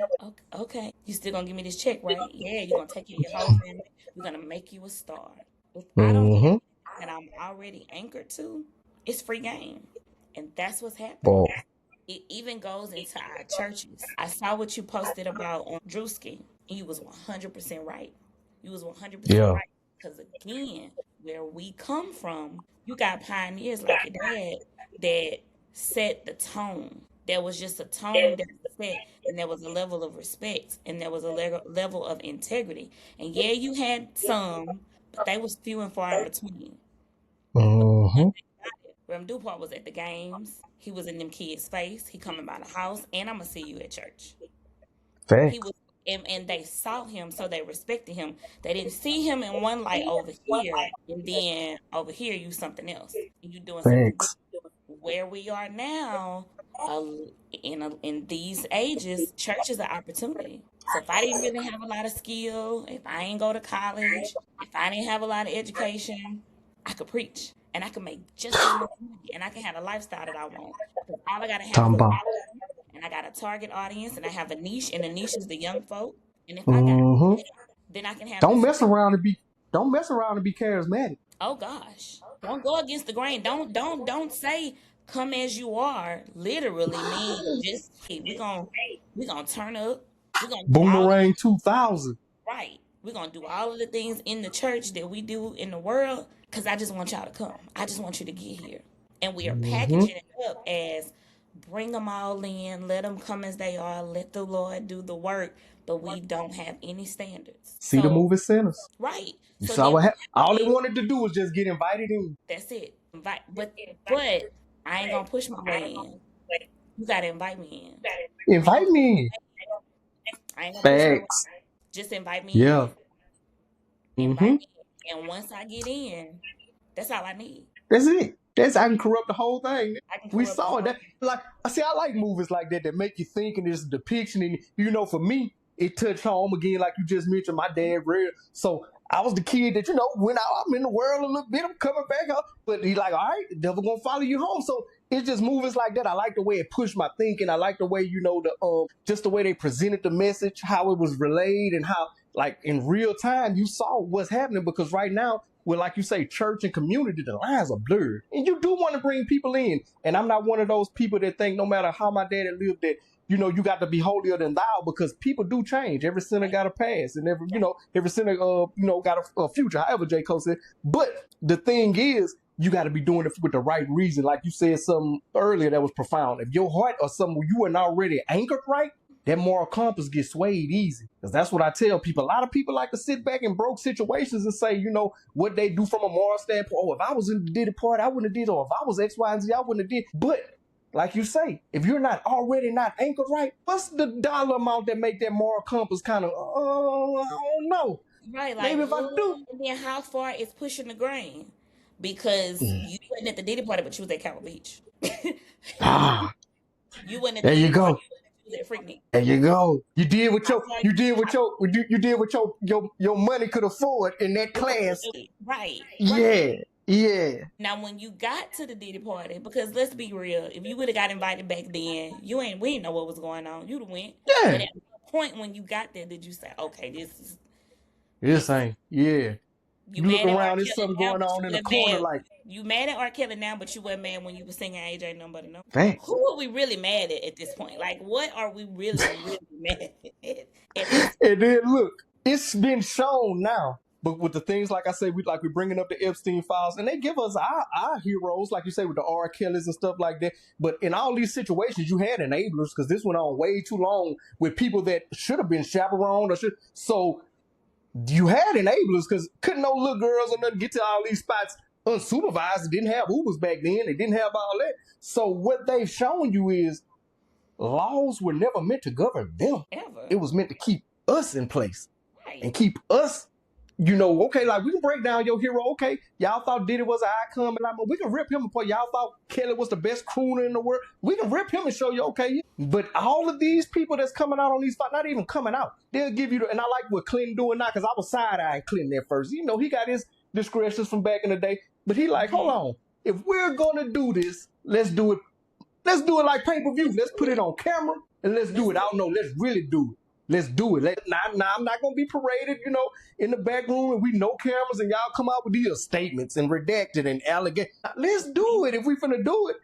Speaker 2: okay, you still gonna give me this check, right? Yeah, you're gonna take care of your whole family. We're gonna make you a star. If I don't have
Speaker 1: Mm-hmm.
Speaker 2: that I'm already anchored to, it's free game. And that's what's happening.
Speaker 1: Boy.
Speaker 2: It even goes into our churches. I saw what you posted about on Drewski, and you was 100% right. You was 100%
Speaker 1: Yeah.
Speaker 2: right. Because again, where we come from, you got pioneers like your dad that set the tone. There was just a tone that was set, and there was a level of respect, and there was a level of integrity. And yeah, you had some, but they was few and far in between. But one
Speaker 1: Mm-hmm.
Speaker 2: thing about it, Rem Dupont was at the games. He was in them kids' face. He coming by the house, and I'm gonna see you at church. He
Speaker 1: Facts.
Speaker 2: was, and they saw him, so they respected him. They didn't see him in one light over here, and then over here you something else, and you doing something
Speaker 1: Facts.
Speaker 2: different. Where we are now, uh, in these ages, church is an opportunity. So if I didn't really have a lot of skill, if I ain't go to college, if I didn't have a lot of education, I could preach and I could make just as much money and I can have a lifestyle that I want. Because all I gotta have is
Speaker 1: Talking
Speaker 2: a
Speaker 1: about.
Speaker 2: following and I got a target audience and I have a niche and the niche is the young folk. And if I got
Speaker 1: Mm-hmm.
Speaker 2: that, then I can have
Speaker 1: Don't
Speaker 2: this.
Speaker 1: mess around and be. Don't mess around and be charismatic.
Speaker 2: Oh gosh, don't go against the grain. Don't say come as you are. Literally mean just hey, we gonna turn up. We're gonna do all of
Speaker 1: Boomerang 2000.
Speaker 2: right. We're gonna do all of the things in the church that we do in the world because I just want y'all to come. I just want you to get here. And we are
Speaker 1: Mm-hmm.
Speaker 2: packaging it up as bring them all in, let them come as they are, let the Lord do the work, but we don't have any standards.
Speaker 1: See the
Speaker 2: So,
Speaker 1: movie Sinners.
Speaker 2: right.
Speaker 1: You
Speaker 2: So
Speaker 1: saw
Speaker 2: then
Speaker 1: what
Speaker 2: what
Speaker 1: happened. All they
Speaker 2: happens is
Speaker 1: wanted to do was just get invited in.
Speaker 2: that's it. Invite, but I ain't gonna push my way in. You gotta invite me in. I ain't
Speaker 1: Invite
Speaker 2: gonna
Speaker 1: me
Speaker 2: I ain't gonna
Speaker 1: in.
Speaker 2: push my way.
Speaker 1: Facts.
Speaker 2: Just invite me
Speaker 1: Yeah.
Speaker 2: in.
Speaker 1: Mm-hmm.
Speaker 2: Invite me in. And once I get in, that's all I need.
Speaker 1: That's it. That's I can corrupt the whole thing.
Speaker 2: I can
Speaker 1: We
Speaker 2: corrupt the
Speaker 1: saw it.
Speaker 2: whole
Speaker 1: That like I see. I like movies like that that make you think and this depiction. And for me, it touched home again, like you just mentioned. My dad read, so I was the kid that went out. I'm in the world a little bit. I'm coming back up, but he like, all right, the devil gonna follow you home. So it's just movies like that. I like the way it pushed my thinking. I like the way the just the way they presented the message, how it was relayed, and how like in real time you saw what's happening. Because right now, well, like you say, church and community, the lines are blurred. And you do want to bring people in. And I'm not one of those people that think no matter how my daddy lived that, you got to be holier than thou, because people do change. Every sinner got a past, and every sinner, got a future, however J. Cole said. But the thing is, you got to be doing it with the right reason. Like you said something earlier that was profound. If your heart or something you are already anchored right, that moral compass gets swayed easy. Because that's what I tell people. A lot of people like to sit back in broke situations and say, what they do from a moral standpoint. Oh, if I was in the Diddy party, I wouldn't have did. Or if I was X, Y, and Z, I wouldn't have did. But like you say, if you're not already not anchored right, what's the dollar amount that make that moral compass kind of, I don't know.
Speaker 2: right, like,
Speaker 1: Maybe if I do.
Speaker 2: and then how far is pushing the grain? Because
Speaker 1: Mm.
Speaker 2: you wasn't at the Diddy party, but you was at Cabo Beach.
Speaker 1: Ah,
Speaker 2: You wasn't at the
Speaker 1: there you
Speaker 2: Diddy party,
Speaker 1: go.
Speaker 2: but you was at Freaknik.
Speaker 1: There you go. You did what
Speaker 2: How
Speaker 1: your
Speaker 2: far
Speaker 1: you did
Speaker 2: how
Speaker 1: what your money could afford in that class.
Speaker 2: right, right.
Speaker 1: Yeah, yeah.
Speaker 2: Now, when you got to the Diddy party, because let's be real, if you would have got invited back then, we ain't know what was going on. You'd have went. But
Speaker 1: Yeah.
Speaker 2: at what point when you got there, did you say, okay, this
Speaker 1: This
Speaker 2: is
Speaker 1: ain't. Yeah.
Speaker 2: you
Speaker 1: You look
Speaker 2: mad at R.
Speaker 1: around, there's
Speaker 2: Kelly
Speaker 1: something
Speaker 2: now,
Speaker 1: going
Speaker 2: but
Speaker 1: on
Speaker 2: you
Speaker 1: in the
Speaker 2: weren't
Speaker 1: corner.
Speaker 2: mad.
Speaker 1: Like,
Speaker 2: You mad at R. Kelly now, but you weren't mad when you were singing AJ No But No.
Speaker 1: facts.
Speaker 2: Who are we really mad at this point? Like, what are we really mad at this?
Speaker 1: And then look, it's been shown now. But with the things like I say, we're bringing up the Epstein files, and they give us our heroes, like you say, with the R. Kellys and stuff like that. But in all these situations, you had enablers, because this went on way too long with people that should have been chaperoned or should. So you had enablers, because couldn't no little girls or nothing get to all these spots unsupervised. They didn't have Ubers back then. They didn't have all that. So what they've shown you is laws were never meant to govern them.
Speaker 2: Ever.
Speaker 1: It was meant to keep us in place and
Speaker 2: Right.
Speaker 1: keep us, Okay, like we can break down your hero. Okay, y'all thought Diddy was an icon, and like, we can rip him apart. Y'all thought Kelly was the best crooner in the world. We can rip him and show you, okay. But all of these people that's coming out on these fights, not even coming out, they'll give you and I like what Clinton doing now because I was side-eyeing Clinton at first. He got his discretions from back in the day, but he like, hold on, if we're gonna do this, let's do it. Let's do it like pay-per-view. Let's put it on camera and let's do it. I don't know. Let's really do it. Let's do it. Now, I'm not gonna be paraded, in the back room and we no cameras and y'all come out with these statements and redacted and allegate. Let's do it if we finna do it.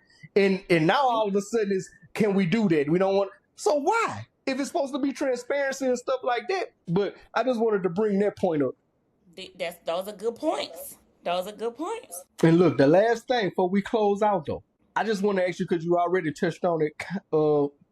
Speaker 1: And now all of a sudden is, can we do that? We don't want. So why? If it's supposed to be transparency and stuff like that. But I just wanted to bring that point up.
Speaker 2: Those are good points. Those are good points.
Speaker 1: And look, the last thing before we close out though, I just want to ask you because you already touched on it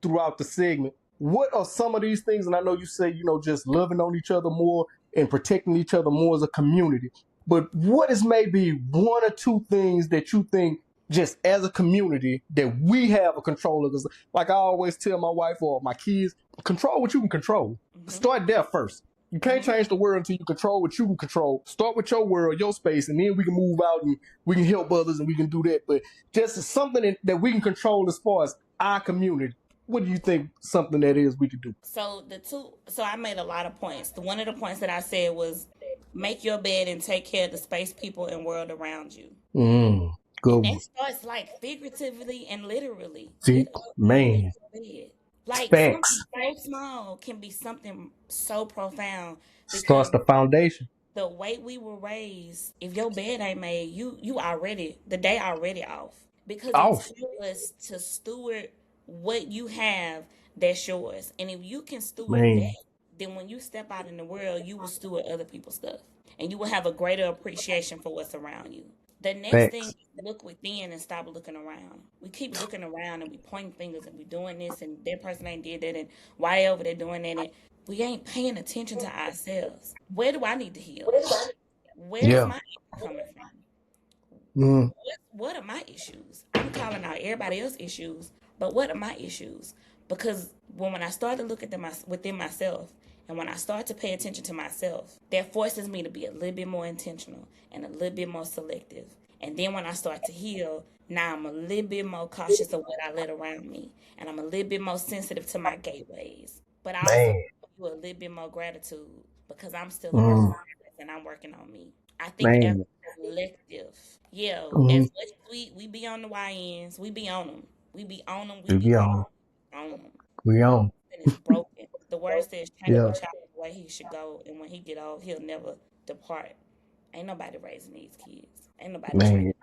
Speaker 1: throughout the segment. What are some of these things? And I know you say, just loving on each other more and protecting each other more as a community. But what is maybe one or two things that you think just as a community that we have a control of? Because like I always tell my wife or my kids, control what you can control. Start there first. You can't change the world until you control what you can control. Start with your world, your space, and then we can move out and we can help others and we can do that. But just something that we can control as far as our community. What do you think something that is we could do?
Speaker 2: So I made a lot of points. One of the points that I said was make your bed and take care of the space, people, and world around you.
Speaker 1: Good.
Speaker 2: And that starts like figuratively and literally.
Speaker 1: See, man.
Speaker 2: Like something so small can be something so profound.
Speaker 1: Starts the foundation.
Speaker 2: The way we were raised, if your bed ain't made, the day already off. Because it's yours to steward what you have that's yours. And if you can steward that, then when you step out in the world, you will steward other people's stuff. And you will have a greater appreciation for what's around you. The next thing is look within and stop looking around. We keep looking around and we pointing fingers and we doing this and that person ain't did that and why over there doing that and we ain't paying attention to ourselves. Where do I need to heal? Where is my coming from? What are my issues? I'm calling out everybody else's issues, but what are my issues? Because when I start to look at them within myself, and when I start to pay attention to myself, that forces me to be a little bit more intentional and a little bit more selective. And then when I start to heal, now I'm a little bit more cautious of what I let around me. And I'm a little bit more sensitive to my gateways. But I also do a little bit more gratitude because I'm still a work in progress and I'm working on me. I think as a collective, as much as we be on the YNs, we be on them. We be on them. We be on them.
Speaker 1: We on.
Speaker 2: And it's broken. The word says, train up a child the way he should go, and when he get old, he'll never depart. Ain't nobody raising these kids. Ain't nobody training.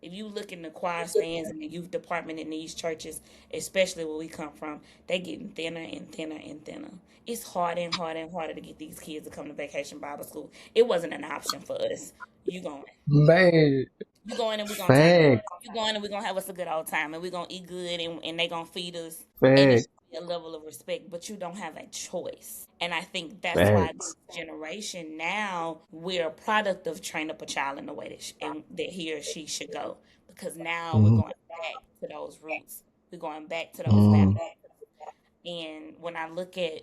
Speaker 2: If you look in the choir stands and the youth department in these churches, especially where we come from, they getting thinner and thinner and thinner. It's harder and harder and harder to get these kids to come to Vacation Bible School. It wasn't an option for us. You going. You going and we gonna you going and we gonna have us a good old time and we gonna eat good and they gonna feed us. And it's a level of respect, but you don't have a choice. And I think that's why this generation now, we're a product of train up a child in the way that he or she should go. Because now we're going back to those roots. We're going back to those values. And when I look at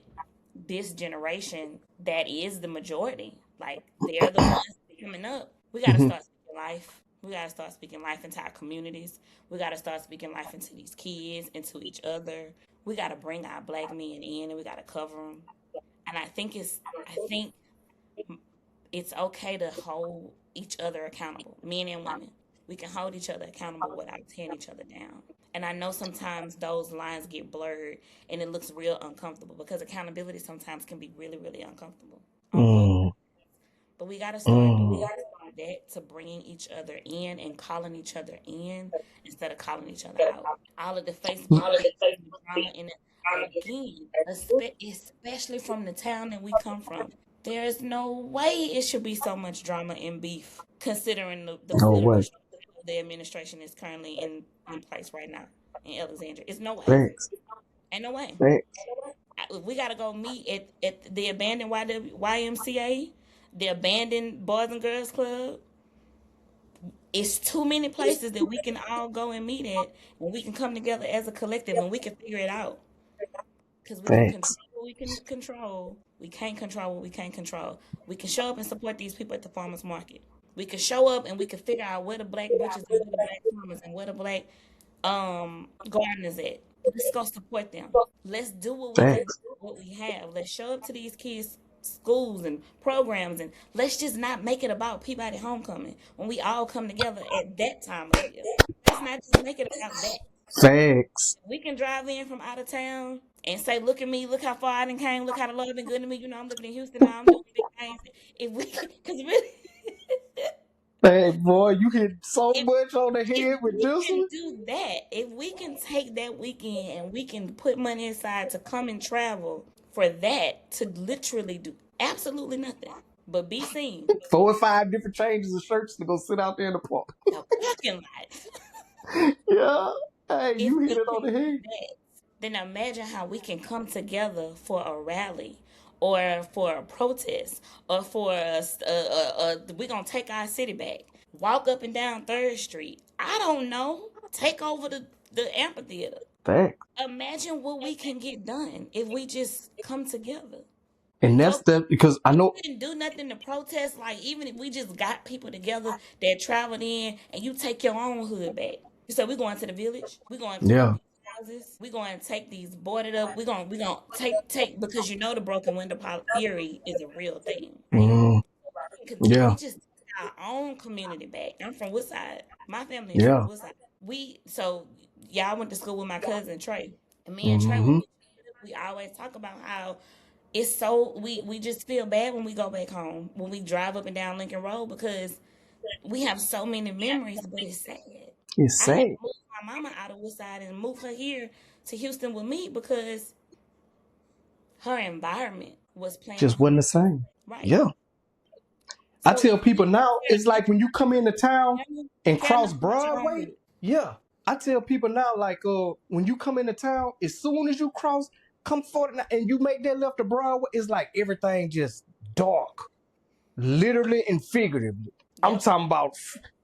Speaker 2: this generation, that is the majority. Like, they're the ones coming up. We got to start speaking life. We got to start speaking life into our communities. We got to start speaking life into these kids, into each other. We got to bring our black men in and we got to cover them. And I think it's okay to hold each other accountable, men and women. We can hold each other accountable without tearing each other down. And I know sometimes those lines get blurred and it looks real uncomfortable because accountability sometimes can be really, really uncomfortable. But we got to start that to bringing each other in and calling each other in instead of calling each other out. All of the Facebook drama in it, again, especially from the town that we come from. There's no way it should be so much drama and beef considering the political the administration is currently in place right now in Alexandria. It's no way. Ain't no way. We got to go meet at the abandoned YMCA, the abandoned Boys and Girls Club. It's too many places that we can all go and meet at, and we can come together as a collective, and we can figure it out. Because we can control what we can control. We can't control what we can't control. We can show up and support these people at the farmers market. We can show up and we can figure out where the black butchers and where the black farmers and where the black gardeners at. Let's go support them. Let's do what we can do,
Speaker 1: Facts.
Speaker 2: what we have. Let's show up to these kids' schools and programs, and let's just not make it about Peabody homecoming when we all come together at that time of year. Let's not just make it about that.
Speaker 1: Facts.
Speaker 2: We can drive in from out of town and say, "Look at me! Look how far I done came! Look how the Lord been good to me! You know, I'm living in Houston now. I'm doing big things." If we, because really,
Speaker 1: Hey, boy, you hit so
Speaker 2: if
Speaker 1: much on the
Speaker 2: if
Speaker 1: head with
Speaker 2: we
Speaker 1: this
Speaker 2: can
Speaker 1: one.
Speaker 2: do that, if we can take that weekend and we can put money aside to come and travel for that, to literally do absolutely nothing but be seen,
Speaker 1: 4 or 5 different changes of shirts to go sit out there in the park.
Speaker 2: a parking lot.
Speaker 1: Yeah. Hey,
Speaker 2: If
Speaker 1: you hit
Speaker 2: we
Speaker 1: it on
Speaker 2: can
Speaker 1: the
Speaker 2: do
Speaker 1: head.
Speaker 2: that, then imagine how we can come together for a rally or for a protest or for we're going to take our city back. Walk up and down 3rd Street. I don't know. Take over the amphitheater.
Speaker 1: Facts.
Speaker 2: Imagine what we can get done if we just come together.
Speaker 1: And
Speaker 2: Go,
Speaker 1: that's because I know,
Speaker 2: we didn't do nothing to protest. Like, even if we just got people together that traveled in and you take your own hood back. You say, we're going to the village. We're going to clean up
Speaker 1: yeah.
Speaker 2: these houses. We're going to take these boarded up. We're going to take, because you know the broken window theory is a real thing, right?
Speaker 1: Mm,
Speaker 2: We
Speaker 1: yeah.
Speaker 2: just take our own community back. I'm from Woodside. My family is from
Speaker 1: Yeah.
Speaker 2: Woodside. So y'all went to school with my cousin Trey. And me and Trey,
Speaker 1: Mm-hmm.
Speaker 2: we always talk about how it's so we just feel bad when we go back home, when we drive up and down Lincoln Road, because we have so many memories, but it's sad.
Speaker 1: It's
Speaker 2: I had to
Speaker 1: sad.
Speaker 2: move my mama out of Woodside and move her here to Houston with me because her environment was playing
Speaker 1: Just wasn't the same.
Speaker 2: right.
Speaker 1: Yeah. I
Speaker 2: So
Speaker 1: tell people now, it's like when you come into town and
Speaker 2: Karen,
Speaker 1: cross Broadway. Yeah. I tell people now, like, when you come into town, as soon as you cross, come 49 and you make that left to Broadway, it's like everything just dark. Literally and figuratively. I'm
Speaker 2: Yep.
Speaker 1: talking about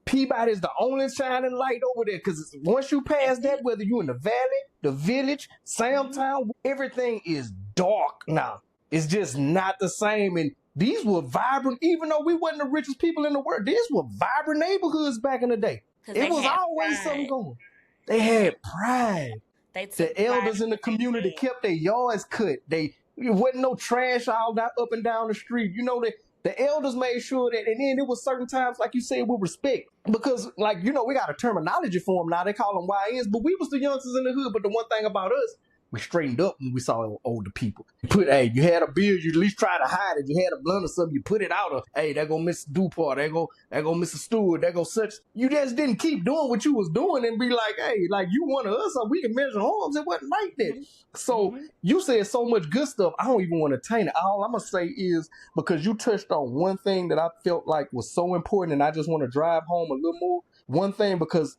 Speaker 1: Peabody is the only shining light over there, because once you pass that, whether you in the valley, the village, Samtown, everything is dark now. It's just not the same. And these were vibrant, even though we wasn't the richest people in the world. These were vibrant neighborhoods back in the day.
Speaker 2: 'Cause
Speaker 1: It
Speaker 2: they
Speaker 1: was
Speaker 2: had
Speaker 1: always something
Speaker 2: pride.
Speaker 1: going. They had pride.
Speaker 2: They took
Speaker 1: The
Speaker 2: pride
Speaker 1: elders in the
Speaker 2: what they
Speaker 1: community
Speaker 2: had.
Speaker 1: kept their yards cut. There wasn't no trash all down up and down the street. You know, the elders made sure that, and then it was certain times, like you said, with respect. Because, like, you know, we got a terminology for them now. They call them YNs, but we was the youngsters in the hood. But the one thing about us, we straightened up when we saw older people. Hey, you had a beard, you at least try to hide it. You had a blunt or something, you put it out. Hey, there go Mr. Dupart, there go Mr. Stewart, there go such. You just didn't keep doing what you was doing and be like, hey, like, you one of us, so we can measure arms. It wasn't like that. So you said so much good stuff, I don't even want to taint it. All I'm going to say is, because you touched on one thing that I felt like was so important, and I just want to drive home a little more. One thing, because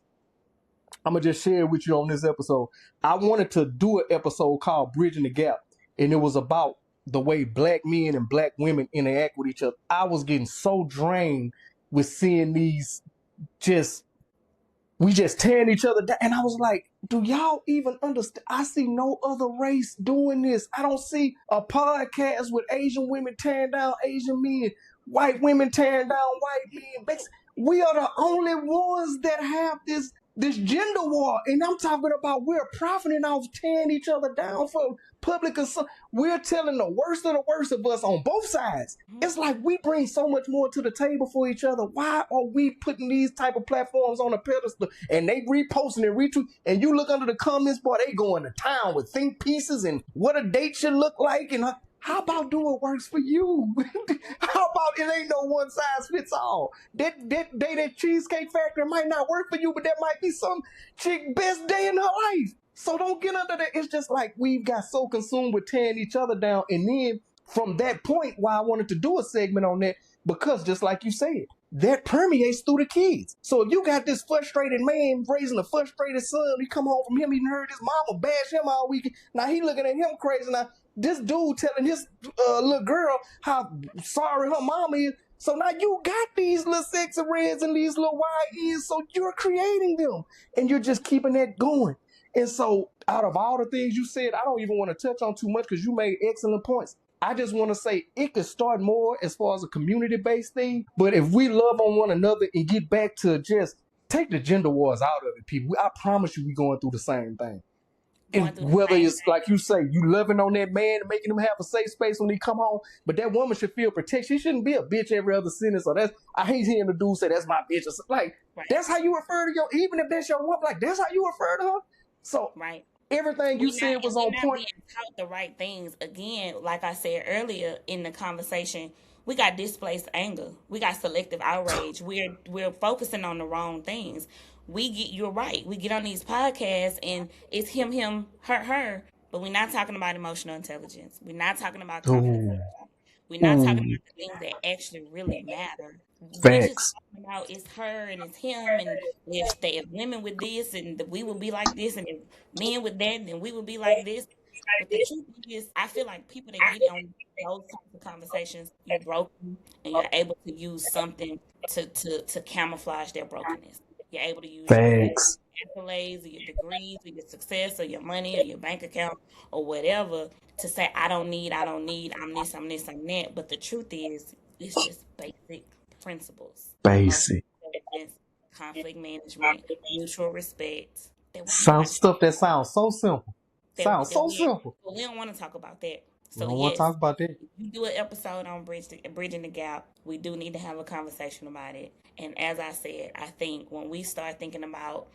Speaker 1: I'm going to just share with you on this episode. I wanted to do an episode called Bridging the Gap, and it was about the way black men and black women interact with each other. I was getting so drained with seeing these we just tearing each other down. And I was like, do y'all even understand? I see no other race doing this. I don't see a podcast with Asian women tearing down Asian men, white women tearing down white men. We are the only ones that have this gender war. And I'm talking about we're profiting off tearing each other down for public consumption. We're telling the worst of us on both sides. It's like we bring so much more to the table for each other. Why are we putting these type of platforms on a pedestal and they reposting and retweet? And you look under the comments, boy, they going to town with think pieces and what a date should look like. And how about do what works for you? How about it ain't no one size fits all? That Cheesecake Factory might not work for you, but that might be some chick best day in her life. So don't get under that. It's just like we've got so consumed with tearing each other down. And then from that point, why I wanted to do a segment on that, because just like you said, that permeates through the kids. So if you got this frustrated man raising a frustrated son, he come home from him, he heard his mama bash him all weekend. Now he looking at him crazy. Now this dude telling his little girl how sorry her mama is. So now you got these little sexy reds and these little YNs, so you're creating them. And you're just keeping that going. And so, out of all the things you said, I don't even want to touch on too much because you made excellent points. I just want to say it could start more as far as a community-based thing. But if we love on one another and get back to just take the gender wars out of it, people, I promise you we're going through the same thing.
Speaker 2: Going
Speaker 1: And
Speaker 2: through the
Speaker 1: whether
Speaker 2: same
Speaker 1: it's like you say, you loving on that man and making him have a safe space when he come home, but that woman should feel protection. She shouldn't be a bitch every other sentence. Or that's I hate hearing the dude say that's my bitch. Or something. Like
Speaker 2: right,
Speaker 1: that's how you refer to your even if that's your woman. Like that's how you refer to her. So
Speaker 2: right.
Speaker 1: everything you said was
Speaker 2: We're
Speaker 1: on
Speaker 2: not
Speaker 1: point.
Speaker 2: being taught the right things. Again, like I said earlier in the conversation, we got displaced anger. We got selective outrage. We're focusing on the wrong things. You're right. We get on these podcasts and it's him, her, but we're not talking about emotional intelligence. We're not talking about conflict.
Speaker 1: Ooh,
Speaker 2: We're not talking
Speaker 1: ooh,
Speaker 2: about the things that actually really matter. We just
Speaker 1: facts,
Speaker 2: talking about it's her and it's him, and if women with this, and we would be like this, and if men with that, then we would be like this. But the truth is, I feel like people that get on those types of conversations, you're broken, and you're able to use something to camouflage their brokenness. You're able to use your
Speaker 1: facts,
Speaker 2: accolades or your degrees or your success or your money or your bank account or whatever to say I don't need, I'm this, I'm this, I'm that. But the truth is, it's just basic principles: emotional
Speaker 1: basic.
Speaker 2: intelligence, conflict management, mutual respect. That we ain't
Speaker 1: Sounds
Speaker 2: like
Speaker 1: stuff that sounds so simple.
Speaker 2: that,
Speaker 1: Sounds
Speaker 2: that
Speaker 1: so
Speaker 2: we
Speaker 1: simple.
Speaker 2: but we don't want to talk about that.
Speaker 1: We
Speaker 2: So
Speaker 1: don't want to talk
Speaker 2: yes,
Speaker 1: about that.
Speaker 2: if you do an episode on bridging the gap, we do need to have a conversation about it. And as I said, I think when we start thinking about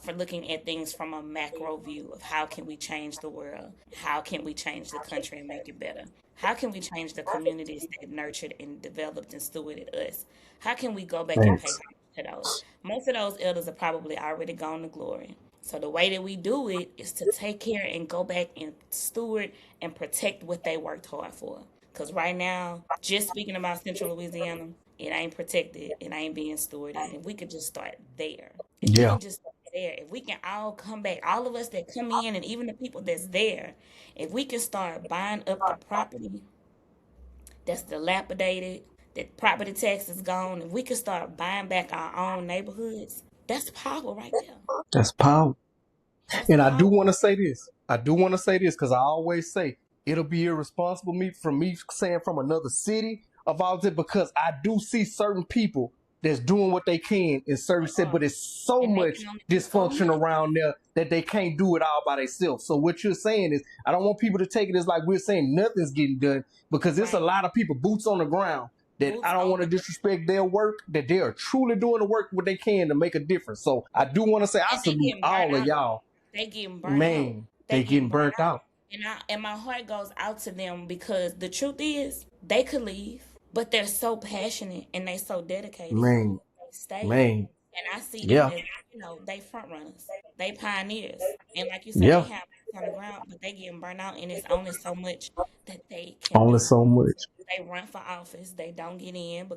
Speaker 2: for looking at things from a macro view of how can we change the world, how can we change the country and make it better, how can we change the communities that nurtured and developed and stewarded us, how can we go back and pay
Speaker 1: Facts.
Speaker 2: homage to those? Most of those elders are probably already gone to glory. So the way that we do it is to take care and go back and steward and protect what they worked hard for. Because right now, just speaking about Central Louisiana, it ain't protected, it ain't being stewarded. And we could just start there. If we
Speaker 1: Yeah,
Speaker 2: can just start there, if we can all come back, all of us that come in, and even the people that's there, if we can start buying up the property that's dilapidated, that property tax is gone, if we can start buying back our own neighborhoods, that's power right there.
Speaker 1: that's power.
Speaker 2: That's
Speaker 1: And I do
Speaker 2: power.
Speaker 1: want to say this. I do want to say this because I always say it'll be irresponsible me saying from another city about it because I do see certain people that's doing what they can in certain cities, but it's so
Speaker 2: And they
Speaker 1: much
Speaker 2: can only do so
Speaker 1: dysfunction
Speaker 2: much.
Speaker 1: around there that they can't do it all by themselves. So what you're saying is I don't want people to take it as like we're saying nothing's getting done because there's a
Speaker 2: Right.
Speaker 1: lot of people boots on the ground that
Speaker 2: Boots
Speaker 1: I don't
Speaker 2: on
Speaker 1: want
Speaker 2: the
Speaker 1: to disrespect their work, that they are truly doing the work what they can to make a difference. So I do want to say I
Speaker 2: and they
Speaker 1: salute
Speaker 2: getting burnt
Speaker 1: all of
Speaker 2: out though.
Speaker 1: y'all.
Speaker 2: They getting burnt out.
Speaker 1: Man,
Speaker 2: They
Speaker 1: they
Speaker 2: getting
Speaker 1: getting
Speaker 2: burnt
Speaker 1: burnt
Speaker 2: out.
Speaker 1: out.
Speaker 2: And my heart goes out to them because the truth is they could leave, but they're so passionate and they so dedicated.
Speaker 1: Man,
Speaker 2: They stay.
Speaker 1: man,
Speaker 2: And I see them
Speaker 1: yeah,
Speaker 2: as, they front runners. They pioneers. And like you said, they
Speaker 1: yeah.
Speaker 2: have boots on the ground, but they getting burnt out and it's only so much that they can
Speaker 1: Only
Speaker 2: do.
Speaker 1: so much.
Speaker 2: They run for office. They don't get in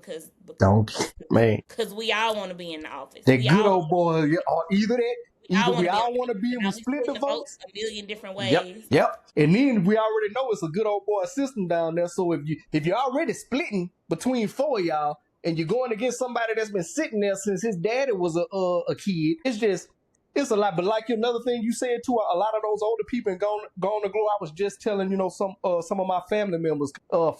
Speaker 1: Don't man.
Speaker 2: because we all want to be in the office.
Speaker 1: That good old boy, yeah, or either that,
Speaker 2: We all
Speaker 1: either
Speaker 2: want
Speaker 1: we
Speaker 2: to be
Speaker 1: all
Speaker 2: on
Speaker 1: want to be
Speaker 2: the
Speaker 1: and we
Speaker 2: now we
Speaker 1: split
Speaker 2: split
Speaker 1: the
Speaker 2: the votes
Speaker 1: votes.
Speaker 2: a million different
Speaker 1: Yep,
Speaker 2: ways.
Speaker 1: yep. And then we already know it's a good old boy system down there. So if you're already splitting between four of y'all and you're going against somebody that's been sitting there since his daddy was a kid, it's a lot. But like another thing you said too, a lot of those older people and gone to glory. I was just telling some of my family members,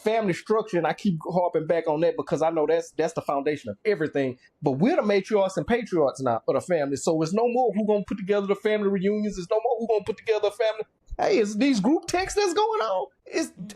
Speaker 1: family structure, and I keep harping back on that because I know that's the foundation of everything. But we're the matriarchs and patriarchs now of the family, so it's no more who gonna put together the family reunions. It's no more who gonna put together a family. Hey, it's these group texts that's going on.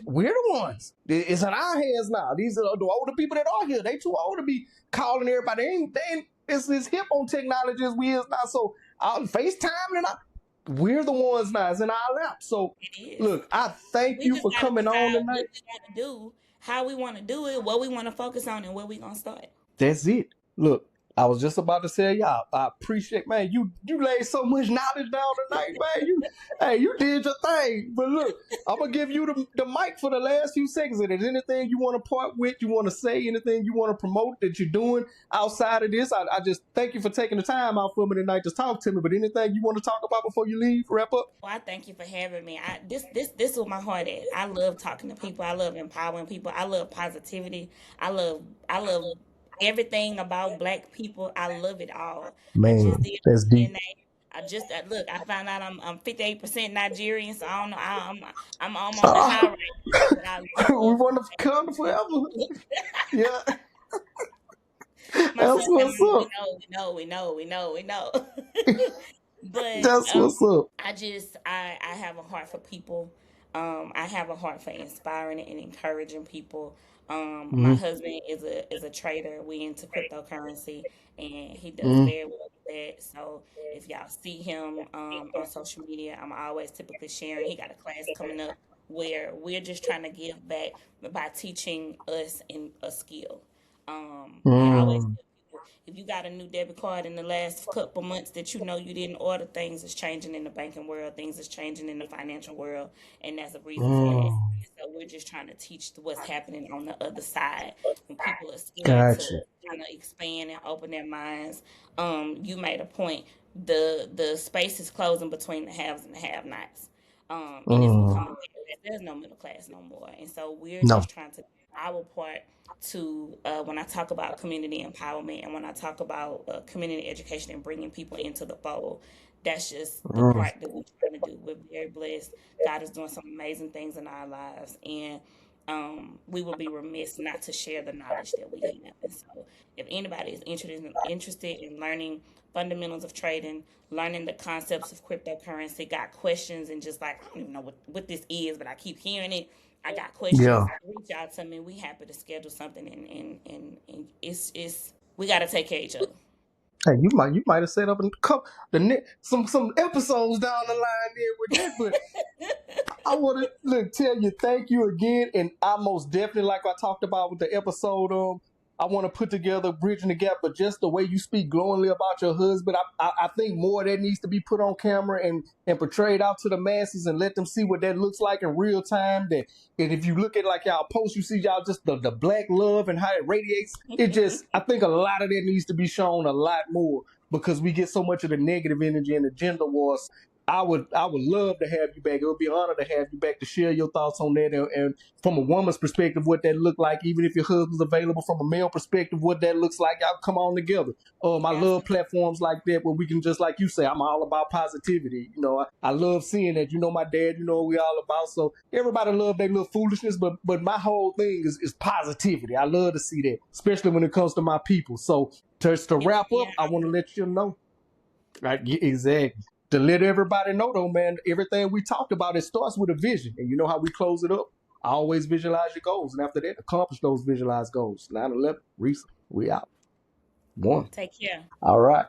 Speaker 1: We're the ones. It's in our hands now. These are the older people that are here. They too old to be calling everybody. They ain't it's as hip on technology as we is now. So FaceTime and we're the ones now. It's in our lap. So
Speaker 2: It is.
Speaker 1: look, I thank
Speaker 2: We
Speaker 1: you
Speaker 2: just
Speaker 1: for
Speaker 2: got to
Speaker 1: coming on
Speaker 2: decide what
Speaker 1: tonight.
Speaker 2: we want to do, how we want to do it, what we want to focus on, and where we gonna start.
Speaker 1: That's it. Look, I was just about to say, y'all, I appreciate, man, you laid so much knowledge down tonight, man. You did your thing. But look, I'm gonna give you the mic for the last few seconds. If there's anything you want to part with, you want to say, anything you want to promote that you're doing outside of this, I just thank you for taking the time out for me tonight to talk to me. But anything you want to talk about before you leave, wrap up?
Speaker 2: Well, I thank you for having me. This is where my heart at. I love talking to people. I love empowering people. I love positivity. I love everything about Black people. I love it all. I
Speaker 1: Man,
Speaker 2: just did
Speaker 1: that's deep.
Speaker 2: DNA. look. I found out I'm 58% Nigerian, so I don't know. I'm on the
Speaker 1: Uh,
Speaker 2: high right now, but I
Speaker 1: we
Speaker 2: love
Speaker 1: want to come forever. Yeah,
Speaker 2: my son
Speaker 1: that's
Speaker 2: said,
Speaker 1: what's
Speaker 2: "Mama,
Speaker 1: up.
Speaker 2: we know." But
Speaker 1: That's what's up.
Speaker 2: I have a heart for people. I have a heart for inspiring and encouraging people. My
Speaker 1: Mm-hmm.
Speaker 2: husband is a trader. We into cryptocurrency, and he does
Speaker 1: Mm-hmm.
Speaker 2: very well with that. So if y'all see him on social media, I'm always typically sharing. He got a class coming up where we're just trying to give back by teaching us in a skill. We always
Speaker 1: Mm.
Speaker 2: tell people, if you got a new debit card in the last couple months that you know you didn't order, things is changing in the banking world, things is changing in the financial world, and there's a reason for that.
Speaker 1: Mm.
Speaker 2: So we're just trying to teach what's happening on the other side when people are scared to
Speaker 1: Gotcha.
Speaker 2: kind of expand and open their minds. You made a point. The space is closing between the haves and the have-nots. And it's
Speaker 1: Mm.
Speaker 2: becoming there's no middle class no more. And so we're
Speaker 1: No.
Speaker 2: just trying to do our part to when I talk about community empowerment and when I talk about community education and bringing people into the fold, that's just the
Speaker 1: Mm.
Speaker 2: part that we're trying to do. We're very blessed. God is doing some amazing things in our lives, and we would be remiss not to share the knowledge that we have. And so, if anybody is interested in learning fundamentals of trading, learning the concepts of cryptocurrency, got questions, and just like I don't even know what this is, but I keep hearing it. I got
Speaker 1: Yeah.
Speaker 2: questions. Reach out to me. We happy to schedule something, and it's we got to take care of each other.
Speaker 1: Hey, you might have set up a couple some episodes down the line there with that, but I want to tell you thank you again, and I most definitely, like I talked about with the episode, I want to put together bridging the gap. But just the way you speak glowingly about your husband, I think more of that needs to be put on camera and portrayed out to the masses and let them see what that looks like in real time. That and if you look at like y'all posts, you see y'all just the black love and how it radiates. It just I think a lot of that needs to be shown a lot more because we get so much of the negative energy and the gender wars. I would love to have you back. It would be an honor to have you back to share your thoughts on that and from a woman's perspective, what that look like. Even if your husband's available, from a male perspective, what that looks like. Y'all come on together. I love
Speaker 2: Absolutely.
Speaker 1: platforms like that where we can just like you say, I'm all about positivity. I love seeing that. My dad. You know what we all about. So everybody love their little foolishness, but my whole thing is positivity. I love to see that, especially when it comes to my people. So just to
Speaker 2: It would
Speaker 1: wrap
Speaker 2: be
Speaker 1: up,
Speaker 2: an
Speaker 1: I want to
Speaker 2: honor.
Speaker 1: let you know. Right, yeah, exactly. To let everybody know, though, man, everything we talked about, it starts with a vision. And you know how we close it up? Always visualize your goals. And after that, accomplish those visualized goals. 9/11, Resa, we out. One.
Speaker 2: Take care.
Speaker 1: All right.